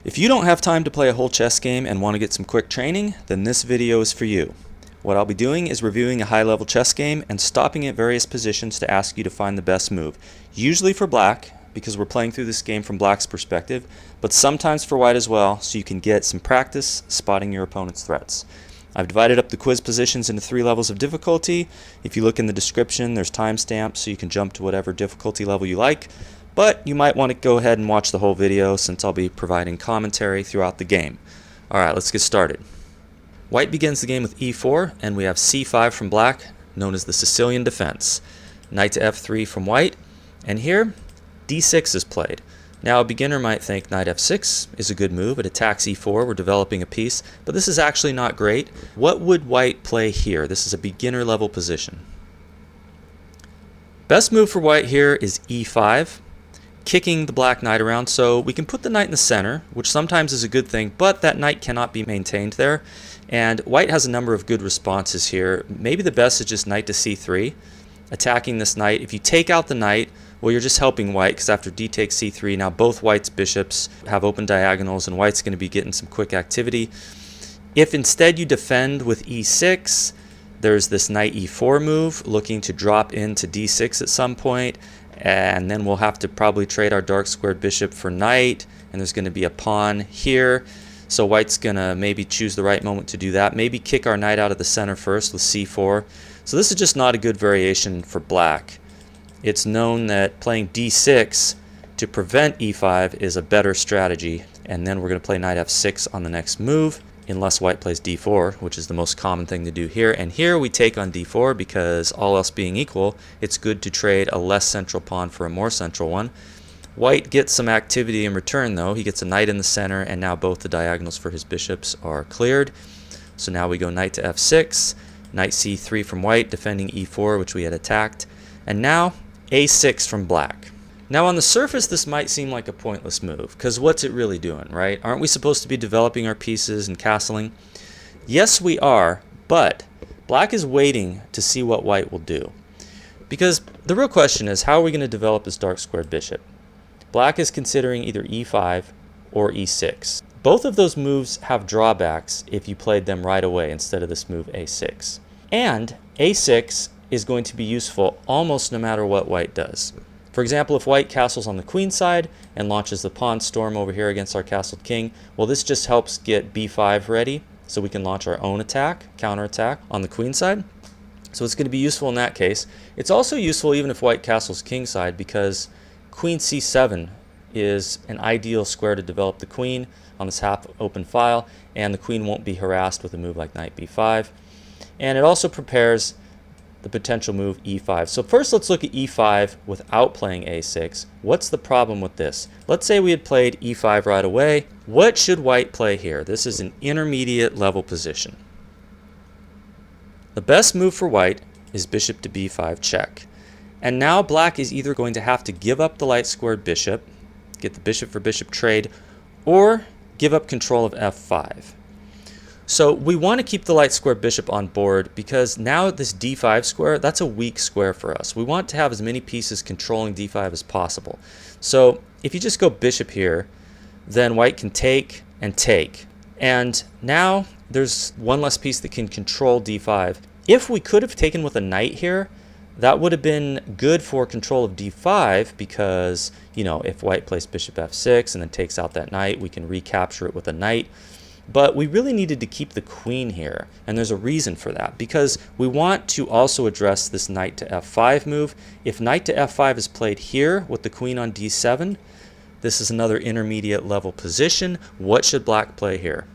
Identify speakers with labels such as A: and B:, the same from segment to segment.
A: If you don't have time to play a whole chess game and want to get some quick training, then this video is for you. What I'll be doing is reviewing a high-level chess game and stopping at various positions to ask you to find the best move. Usually for black, because we're playing through this game from black's perspective, but sometimes for white as well, so you can get some practice spotting your opponent's threats. I've divided up the quiz positions into 3 levels of difficulty. If you look in the description, there's timestamps so you can jump to whatever difficulty level you like. But you might want to go ahead and watch the whole video since I'll be providing commentary throughout the game. Alright, let's get started. White begins the game with e4, and we have c5 from black, known as the Sicilian defense. Knight to f3 from white, and here d6 is played. Now a beginner might think knight f6 is a good move. It attacks e4, we're developing a piece, but this is actually not great. What would white play here? This is a beginner level position. Best move for white here is e5. Kicking the black knight around, so we can put the knight in the center, which sometimes is a good thing, but that knight cannot be maintained there. And white has a number of good responses here. Maybe the best is just knight to c3, attacking this knight. If you take out the knight, well, you're just helping white, because after d takes c3, now both white's bishops have open diagonals, and white's going to be getting some quick activity. If instead you defend with e6, there's this knight e4 move, looking to drop into d6 at some point, and then we'll have to probably trade our dark squared bishop for knight, and there's going to be a pawn here. So white's going to maybe choose the right moment to do that. Maybe kick our knight out of the center first with c4. So this is just not a good variation for black. It's known that playing d6 to prevent e5 is a better strategy, and then we're going to play knight f6 on the next move, unless white plays d4, which is the most common thing to do here. And here we take on d4 because, all else being equal, it's good to trade a less central pawn for a more central one. White gets some activity in return, though. He gets a knight in the center, and now both the diagonals for his bishops are cleared. So now we go knight to f6, knight c3 from white, defending e4, which we had attacked, and now a6 from black. Now on the surface this might seem like a pointless move, because what's it really doing, right? Aren't we supposed to be developing our pieces and castling? Yes we are, but black is waiting to see what white will do. Because the real question is, how are we going to develop this dark squared bishop? Black is considering either e5 or e6. Both of those moves have drawbacks if you played them right away instead of this move a6. And a6 is going to be useful almost no matter what white does. For example, if white castles on the queen side and launches the pawn storm over here against our castled king, well, this just helps get b5 ready so we can launch our own attack, counterattack on the queen side. So it's going to be useful in that case. It's also useful even if white castles king side, because queen c7 is an ideal square to develop the queen on this half open file, and the queen won't be harassed with a move like knight b5. And it also prepares the potential move e5. So first let's look at e5 without playing a6. What's the problem with this? Let's say we had played e5 right away. What should white play here? This is an intermediate level position. The best move for white is bishop to b5 check. And now black is either going to have to give up the light squared bishop, get the bishop for bishop trade, or give up control of f5. So we want to keep the light square bishop on board, because now this d5 square, that's a weak square for us. We want to have as many pieces controlling d5 as possible. So if you just go bishop here, then white can take and take. And now there's one less piece that can control d5. If we could have taken with a knight here, that would have been good for control of d5, because, you know, if white plays bishop f6 and then takes out that knight, we can recapture it with a knight. But we really needed to keep the queen here, and there's a reason for that, because we want to also address this knight to f5 move. If knight to f5 is played here with the queen on d7, this is another intermediate level position. What should black play here?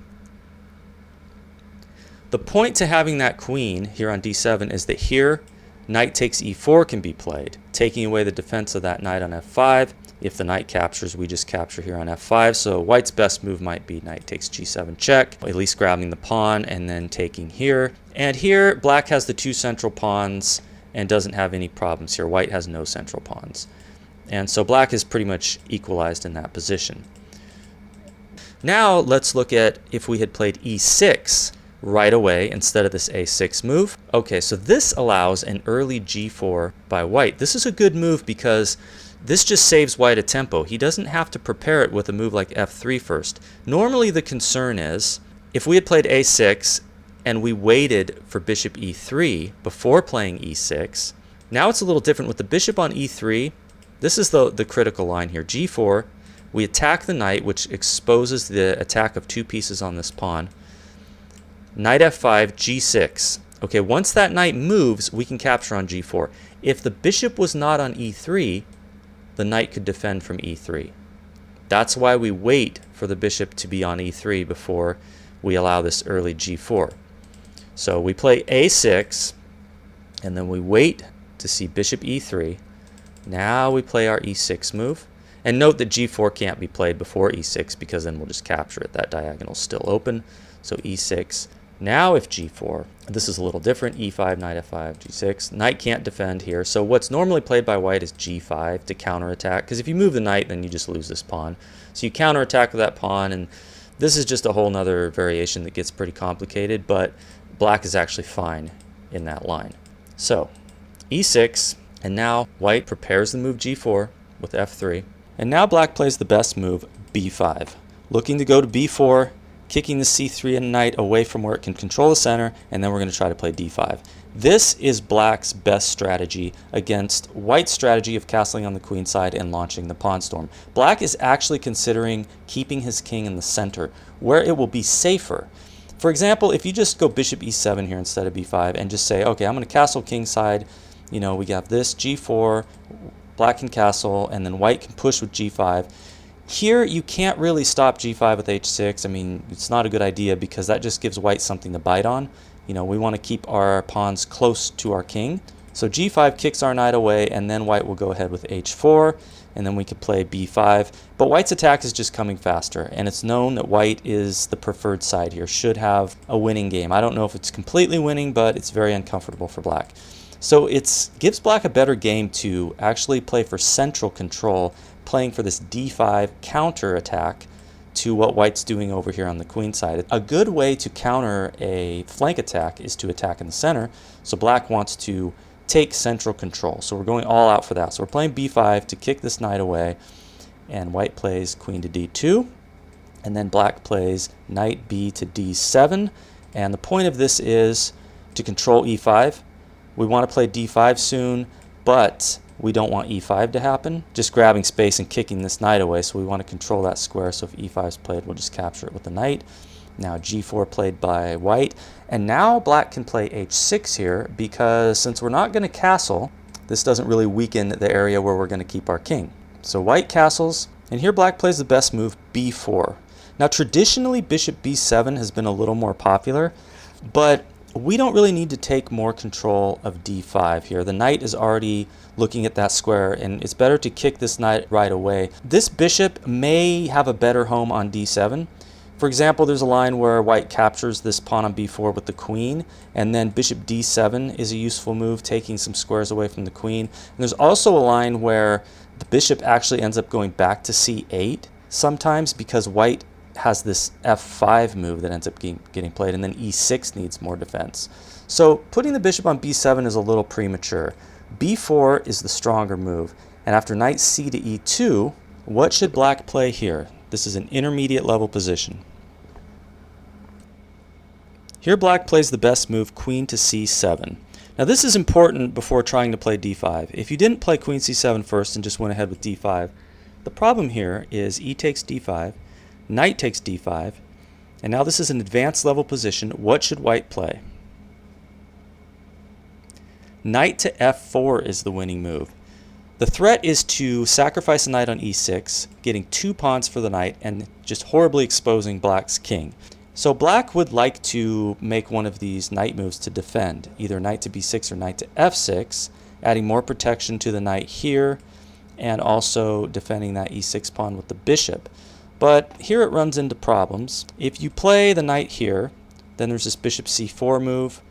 A: The point to having that queen here on d7 is that here knight takes e4 can be played, taking away the defense of that knight on f5. If the knight captures, we just capture here on f5. So white's best move might be knight takes g7 check, at least grabbing the pawn and then taking here. And here, black has the 2 central pawns and doesn't have any problems here. White has no central pawns. And so black is pretty much equalized in that position. Now let's look at if we had played e6 right away instead of this a6 move. Okay, so this allows an early g4 by white. This is a good move because This just saves white a tempo. He doesn't have to prepare it with a move like f3 first. Normally the concern is, if we had played a6 and we waited for bishop e3 before playing e6, now it's a little different with the bishop on e3. This is the critical line here. g4, we attack the knight, which exposes the attack of two pieces on this pawn. Knight f5, g6. Okay, once that knight moves, we can capture on g4. If the bishop was not on e3, the knight could defend from e3. That's why we wait for the bishop to be on e3 before we allow this early g4. So we play a6, and then we wait to see bishop e3. Now we play our e6 move. And note that g4 can't be played before e6 because then we'll just capture it. That diagonal's still open. So e6. Now if g4, this is a little different. e5, knight f5, g6. Knight can't defend here. So what's normally played by white is g5 to counterattack. Because if you move the knight, then you just lose this pawn. So you counterattack with that pawn. And this is just a whole nother variation that gets pretty complicated. But black is actually fine in that line. So e6. And now white prepares the move g4 with f3. And now black plays the best move, b5. Looking to go to b4, kicking the c3 and knight away from where it can control the center, and then we're going to try to play d5. This is black's best strategy against white's strategy of castling on the queen side and launching the pawn storm. Black is actually considering keeping his king in the center, where it will be safer. For example, if you just go bishop e7 here instead of b5 and just say, okay, I'm going to castle king side, you know, we got this g4, black can castle, and then white can push with g5. Here, you can't really stop g5 with h6. I mean, it's not a good idea because that just gives white something to bite on. You know, we want to keep our pawns close to our king. So g5 kicks our knight away, and then white will go ahead with h4, and then we could play b5. But white's attack is just coming faster, and it's known that white is the preferred side here, should have a winning game. I don't know if it's completely winning, but it's very uncomfortable for black. So it gives black a better game to actually play for central control, playing for this d5 counter attack to what white's doing over here on the queen side. A good way to counter a flank attack is to attack in the center. So black wants to take central control. So we're going all out for that. So we're playing b5 to kick this knight away, and white plays queen to d2, and then black plays knight b to d7. And the point of this is to control e5. We want to play d5 soon, but we don't want e5 to happen. Just grabbing space and kicking this knight away, so we want to control that square. So if e5 is played, we'll just capture it with the knight. Now g4 played by white. And now black can play h6 here, because since we're not going to castle, this doesn't really weaken the area where we're going to keep our king. So white castles, and here black plays the best move, b4. Now traditionally, bishop b7 has been a little more popular, but we don't really need to take more control of d5 here. The knight is already looking at that square, and it's better to kick this knight right away. This bishop may have a better home on d7. For example, there's a line where white captures this pawn on b4 with the queen, and then bishop d7 is a useful move, taking some squares away from the queen. And there's also a line where the bishop actually ends up going back to c8 sometimes, because white has this f5 move that ends up getting played, and then e6 needs more defense. So putting the bishop on b7 is a little premature. b4 is the stronger move, and after knight c to e2, what should black play here? This is an intermediate level position. Here black plays the best move, queen to c7. Now this is important before trying to play d5. If you didn't play queen c7 first and just went ahead with d5, the problem here is e takes d5, knight takes d5, and now this is an advanced level position. What should white play? Knight to f4 is the winning move. The threat is to sacrifice a knight on e6, getting two pawns for the knight, and just horribly exposing black's king. So black would like to make one of these knight moves to defend, either knight to b6 or knight to f6, adding more protection to the knight here, and also defending that e6 pawn with the bishop. But here it runs into problems. If you play the knight here, then there's this bishop c4 move.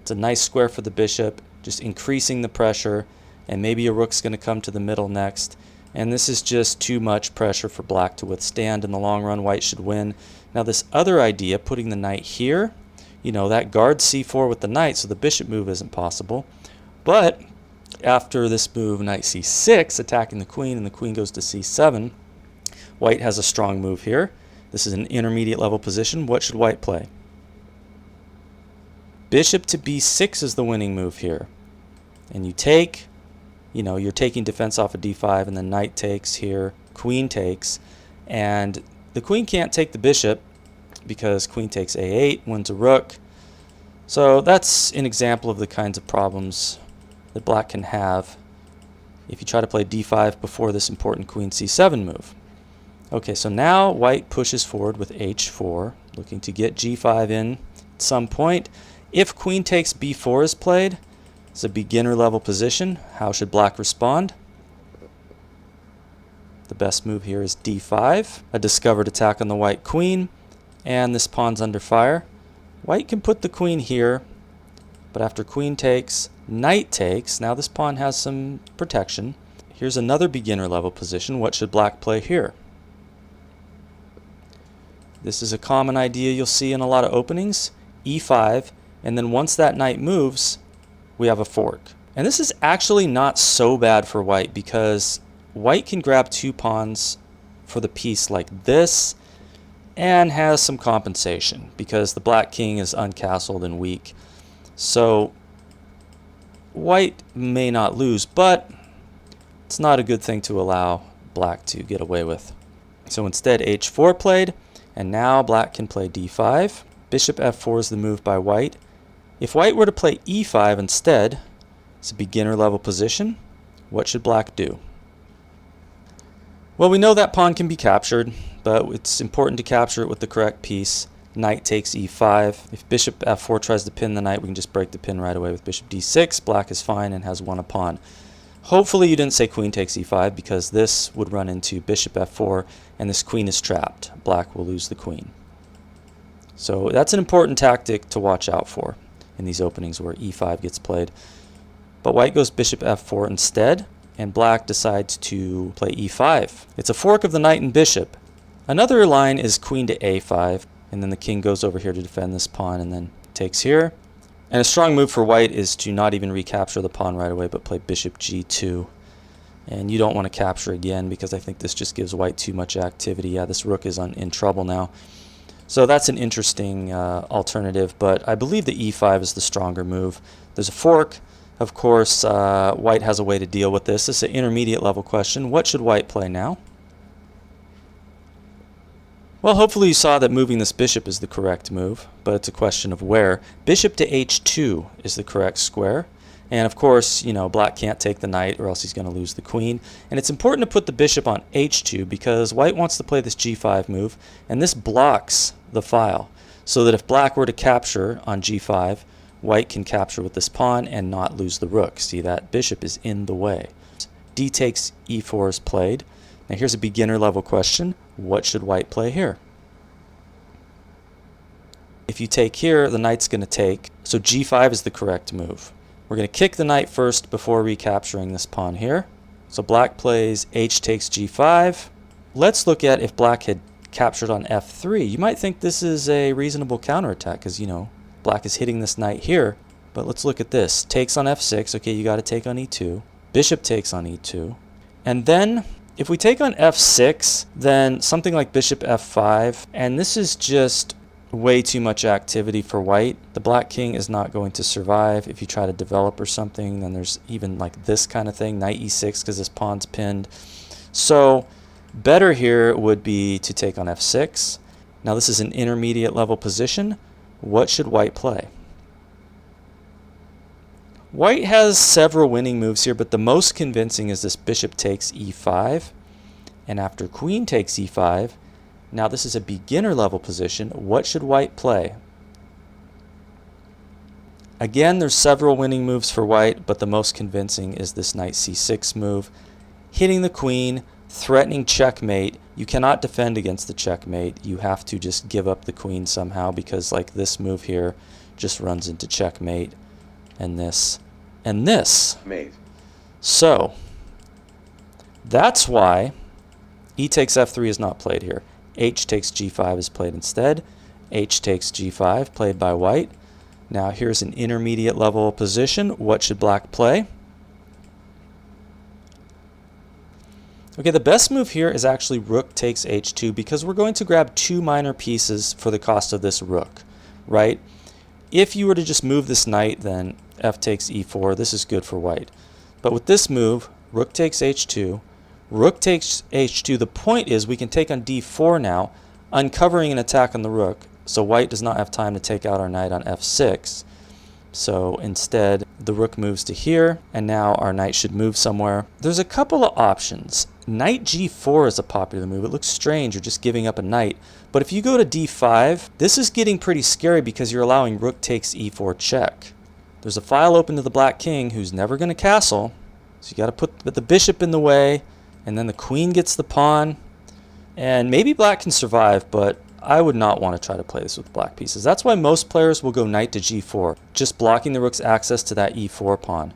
A: It's a nice square for the bishop, just increasing the pressure, and maybe a rook's going to come to the middle next. And this is just too much pressure for black to withstand. In the long run, white should win. Now this other idea, putting the knight here, you know, that guards c4 with the knight, so the bishop move isn't possible. But After this move, knight c6, attacking the queen, and the queen goes to c7, white has a strong move here. This is an intermediate level position. What should white play? Bishop to b6 is the winning move here. And you take, you're taking defense off of d5, and then knight takes here, queen takes, and the queen can't take the bishop because queen takes a8, wins a rook. So that's an example of the kinds of problems that black can have if you try to play d5 before this important queen c7 move. Okay, so now white pushes forward with h4, looking to get g5 in at some point. If queen takes b4 is played, it's a beginner level position. How should black respond? The best move here is d5, a discovered attack on the white queen, and this pawn's under fire. White can put the queen here, but after queen takes, knight takes. Now this pawn has some protection. Here's another beginner level position. What should black play here? This is a common idea you'll see in a lot of openings. e5, and then once that knight moves, we have a fork. And this is actually not so bad for white because white can grab two pawns for the piece like this and has some compensation because the black king is uncastled and weak. So white may not lose, but it's not a good thing to allow black to get away with. So instead h4 played, and now black can play d5. Bishop f4 is the move by white. If white were to play e5 instead, it's a beginner level position. What should black do? Well, we know that pawn can be captured, but it's important to capture it with the correct piece. Knight takes e5. If bishop f4 tries to pin the knight, we can just break the pin right away with bishop d6. Black is fine and has won a pawn. Hopefully you didn't say queen takes e5 because this would run into bishop f4 and this queen is trapped. Black will lose the queen. So that's an important tactic to watch out for in these openings where e5 gets played. But white goes bishop f4 instead, and black decides to play e5. It's a fork of the knight and bishop. Another line is queen to a5, and then the king goes over here to defend this pawn and then takes here. And a strong move for white is to not even recapture the pawn right away, but play bishop g2. And you don't want to capture again because I think this just gives white too much activity. Yeah, this rook is in trouble now. So that's an interesting alternative, but I believe the e5 is the stronger move. There's a fork. Of course, white has a way to deal with this. This is an intermediate level question. What should white play now? Well, hopefully you saw that moving this bishop is the correct move, but it's a question of where. Bishop to h2 is the correct square. And of course, black can't take the knight or else he's going to lose the queen. And it's important to put the bishop on h2 because white wants to play this g5 move, and this blocks the file. So that if black were to capture on g5, white can capture with this pawn and not lose the rook. See, that bishop is in the way. D takes e4 is played. Now here's a beginner level question. What should white play here? If you take here, the knight's going to take. So g5 is the correct move. We're going to kick the knight first before recapturing this pawn here. So black plays h takes g5. Let's look at if black had captured on f3. You might think this is a reasonable counterattack because, black is hitting this knight here. But let's look at this. Takes on f6. Okay, you got to take on e2. Bishop takes on e2. And then if we take on f6, then something like bishop f5, and this is just way too much activity for white. The black king is not going to survive. If you try to develop or something, then there's even like this kind of thing, knight e6 because this pawn's pinned. So better here would be to take on f6. Now this is an intermediate level position. What should white play? White has several winning moves here, but the most convincing is this bishop takes e5. And after queen takes e5, now this is a beginner level position. What should white play? Again, there's several winning moves for white, but the most convincing is this knight c6 move. Hitting the queen, threatening checkmate. You cannot defend against the checkmate. You have to just give up the queen somehow because like this move here just runs into checkmate. And this, and this.
B: Mate.
A: So, that's why e takes f3 is not played here. H takes g5 is played instead. H takes g5, played by white. Now here's an intermediate level position. What should black play? Okay, the best move here is actually rook takes h2 because we're going to grab two minor pieces for the cost of this rook, right? If you were to just move this knight, then f takes e4. This is good for white. But with this move, rook takes h2, rook takes h2. The point is we can take on d4 now, uncovering an attack on the rook, so white does not have time to take out our knight on f6. So instead, the rook moves to here, and now our knight should move somewhere. There's a couple of options. Knight g4 is a popular move. It looks strange, you're just giving up a knight. But if you go to d5, this is getting pretty scary because you're allowing rook takes e4 check. There's a file open to the black king who's never going to castle, so you got to put the bishop in the way, and then the queen gets the pawn. And maybe black can survive, but I would not want to try to play this with black pieces. That's why most players will go knight to g4, just blocking the rook's access to that e4 pawn.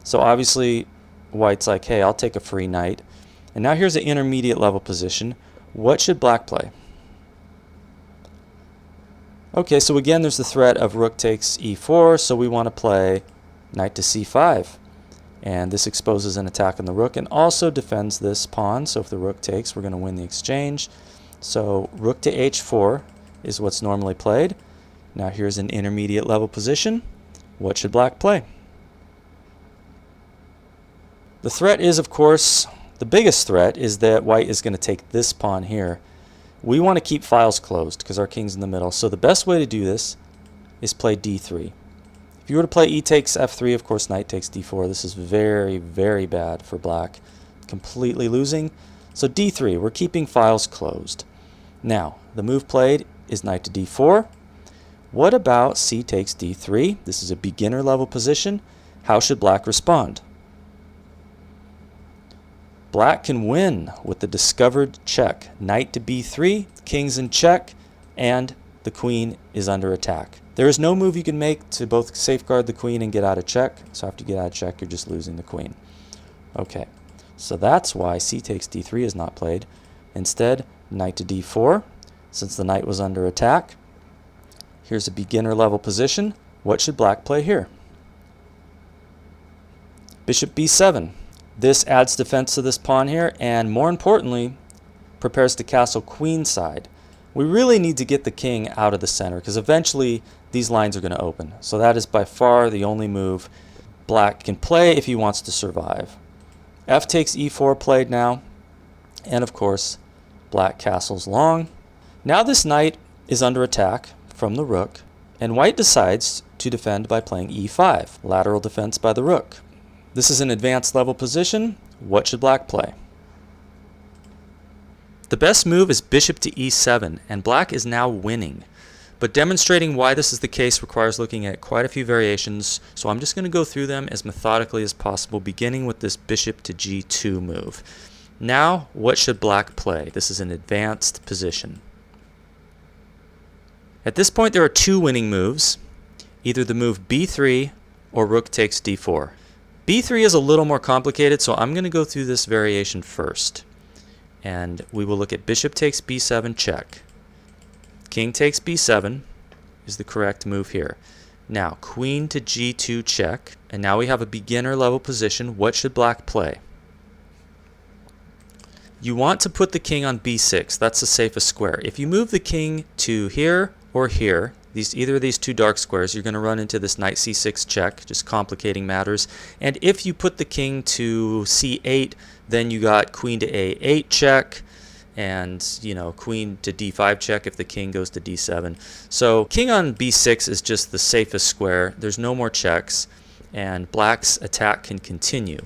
A: So obviously, white's like, hey, I'll take a free knight. And now here's an intermediate level position. What should black play? Okay, so again, there's the threat of rook takes e4, so we want to play knight to c5. And this exposes an attack on the rook and also defends this pawn. So if the rook takes, we're going to win the exchange. So rook to h4 is what's normally played. Now here's an intermediate level position. What should black play? The threat is, of course, the biggest threat is that white is going to take this pawn here. We want to keep files closed because our king's in the middle. So the best way to do this is play d3. If you were to play e takes f3, of course, knight takes d4. This is very, very bad for black. Completely losing. So d3, we're keeping files closed. Now, the move played is knight to d4. What about c takes d3? This is a beginner level position. How should black respond? Black can win with the discovered check. Knight to b3, king's in check, and the queen is under attack. There is no move you can make to both safeguard the queen and get out of check. So after you get out of check, you're just losing the queen. Okay, so that's why c takes d3 is not played. Instead, knight to d4, since the knight was under attack. Here's a beginner level position. What should black play here? Bishop b7. This adds defense to this pawn here, and more importantly, prepares to castle queenside. We really need to get the king out of the center because eventually these lines are going to open. So that is by far the only move black can play if he wants to survive. F takes e4 played now, and of course black castles long. Now this knight is under attack from the rook, and white decides to defend by playing e5, lateral defense by the rook. This is an advanced level position. What should black play? The best move is bishop to e7, and black is now winning. But demonstrating why this is the case requires looking at quite a few variations, so I'm just going to go through them as methodically as possible, beginning with this bishop to g2 move. Now, what should black play? This is an advanced position. At this point, there are two winning moves, either the move b3 or rook takes d4. b3 is a little more complicated, so I'm going to go through this variation first. And we will look at bishop takes b7 check. King takes b7 is the correct move here. Now, queen to g2 check. And now we have a beginner level position. What should black play? You want to put the king on b6. That's the safest square. If you move the king to here or here, either of these two dark squares, you're going to run into this knight c6 check, just complicating matters. And if you put the king to c8, then you got queen to a8 check, and queen to d5 check if the king goes to d7. So king on b6 is just the safest square. There's no more checks, and black's attack can continue.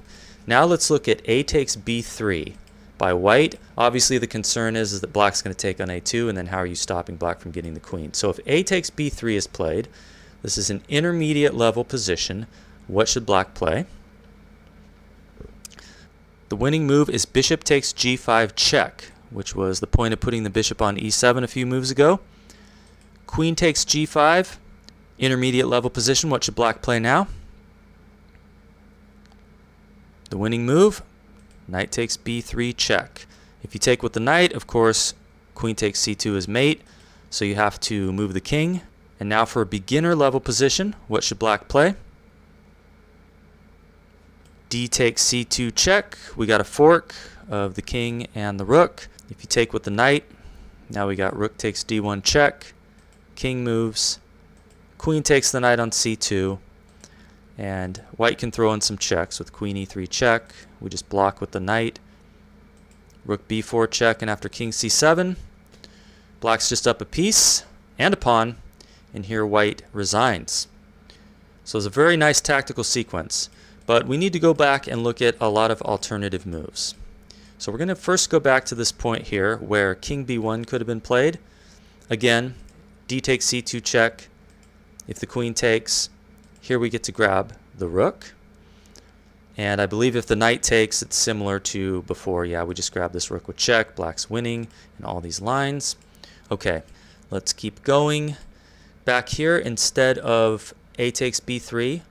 A: Now let's look at a takes b3 by white. Obviously the concern is that black's going to take on a2, and then how are you stopping black from getting the queen? So if a takes b3 is played, this is an intermediate level position. What should black play? The winning move is bishop takes g5 check, which was the point of putting the bishop on e7 a few moves ago. Queen takes g5, intermediate level position. What should black play now? The winning move, knight takes b3 check. If you take with the knight, of course, queen takes c2 is mate, so you have to move the king. And now for a beginner level position, what should black play? D takes c2 check. We got a fork. of the king and the rook. If you take with the knight, now we got rook takes d1 check, king moves, queen takes the knight on c2, and white can throw in some checks with queen e3 check. We just block with the knight. Rook b4 check, and after king c7, black's just up a piece and a pawn, and here white resigns. So it's a very nice tactical sequence, but we need to go back and look at a lot of alternative moves. So we're going to first go back to this point here where king b1 could have been played. Again, d takes c2 check. If the queen takes, here we get to grab the rook. And I believe if the knight takes, it's similar to before. Yeah, we just grab this rook with check. Black's winning in all these lines. Okay, let's keep going. Back here, instead of a takes b3,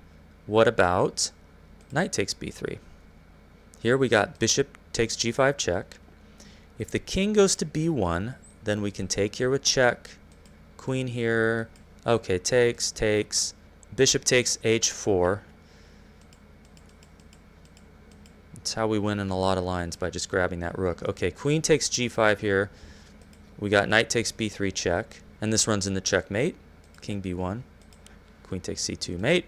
A: what about knight takes b3? Here we got bishop takes g5 check. If the king goes to b1, then we can take here with check. Queen here. Okay, takes. Bishop takes h4. That's how we win in a lot of lines, by just grabbing that rook. Okay, queen takes g5 here. We got knight takes b3 check. And this runs into checkmate. King b1. Queen takes c2 mate.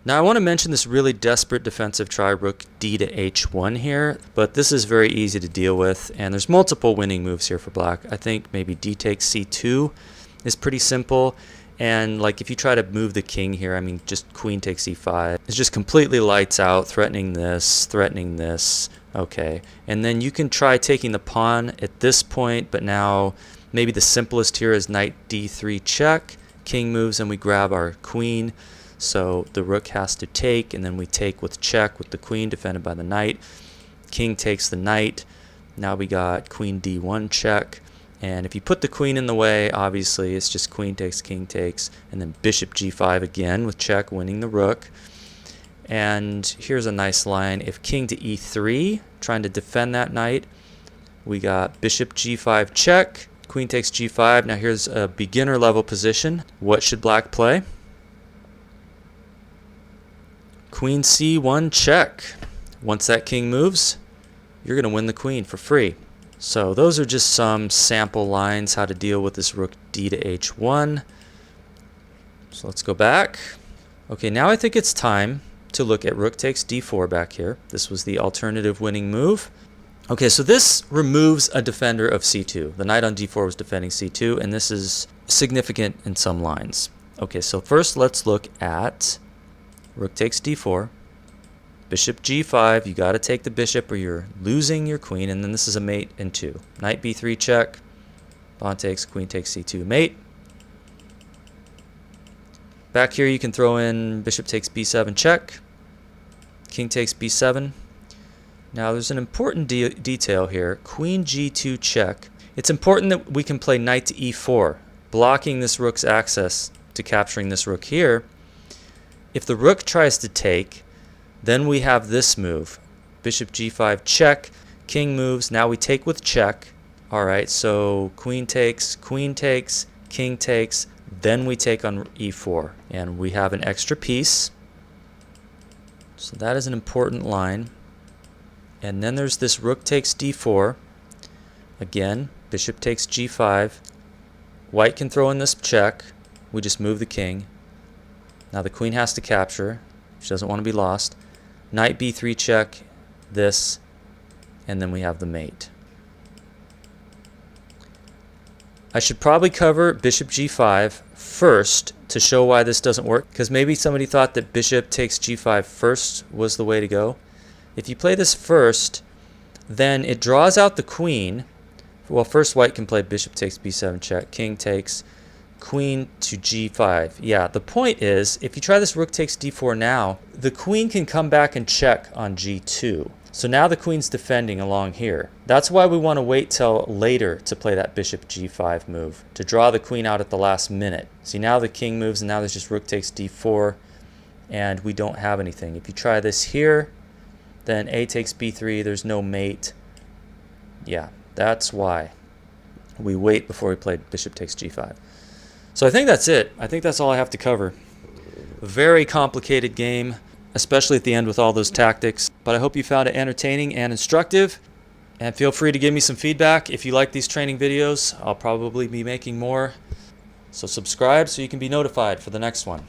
A: Now I want to mention this really desperate defensive try rook d to h1 here, but this is very easy to deal with, and there's multiple winning moves here for black. I think maybe d takes c2 is pretty simple, and like if you try to move the king here, I mean just queen takes e5. It's just completely lights out, threatening this. Okay, and then you can try taking the pawn at this point, but now maybe the simplest here is knight d3 check. King moves and we grab our queen. So the rook has to take, and then we take with check with the queen defended by the knight. King takes the knight. Now we got queen d1 check. And if you put the queen in the way, obviously it's just queen takes, king takes, and then bishop g5 again with check, winning the rook. And here's a nice line. If king to e3, trying to defend that knight, we got bishop g5 check, queen takes g5. Now here's a beginner level position. What should black play? Queen c1 check. Once that king moves, you're going to win the queen for free. So those are just some sample lines how to deal with this rook d to h1. So let's go back. Okay, now I think it's time to look at rook takes d4 back here. This was the alternative winning move. Okay, so this removes a defender of c2. The knight on d4 was defending c2, and this is significant in some lines. Okay, so first let's look at rook takes d4, bishop g5. You got to take the bishop or you're losing your queen, and then this is a mate in 2. Knight b3 check, pawn takes, queen takes c2 mate. Back here you can throw in bishop takes b7 check, king takes b7. Now there's an important detail here, queen g2 check. It's important that we can play knight to e4, blocking this rook's access to capturing this rook here. If the rook tries to take, then we have this move. Bishop g5 check, king moves, now we take with check. Alright, so queen takes, king takes, then we take on e4. And we have an extra piece. So that is an important line. And then there's this rook takes d4. Again, bishop takes g5. White can throw in this check. We just move the king. Now the queen has to capture. She doesn't want to be lost. Knight b3 check, this, and then we have the mate. I should probably cover bishop g5 first to show why this doesn't work, because maybe somebody thought that bishop takes g5 first was the way to go. If you play this first, then it draws out the queen. Well, first white can play bishop takes b7 check, king takes, queen to g5. Yeah, the point is, if you try this rook takes d4 now, the queen can come back and check on g2. So now the queen's defending along here. That's why we want to wait till later to play that bishop g5 move, to draw the queen out at the last minute. See, now the king moves, and now there's just rook takes d4, and we don't have anything. If you try this here, then a takes b3, there's no mate. Yeah, that's why we wait before we play bishop takes g5. So I think that's it. I think that's all I have to cover. A very complicated game. especially at the end with all those tactics. But I hope you found it entertaining and instructive. And feel free to give me some feedback if you like these training videos. I'll probably be making more. So subscribe so you can be notified for the next one.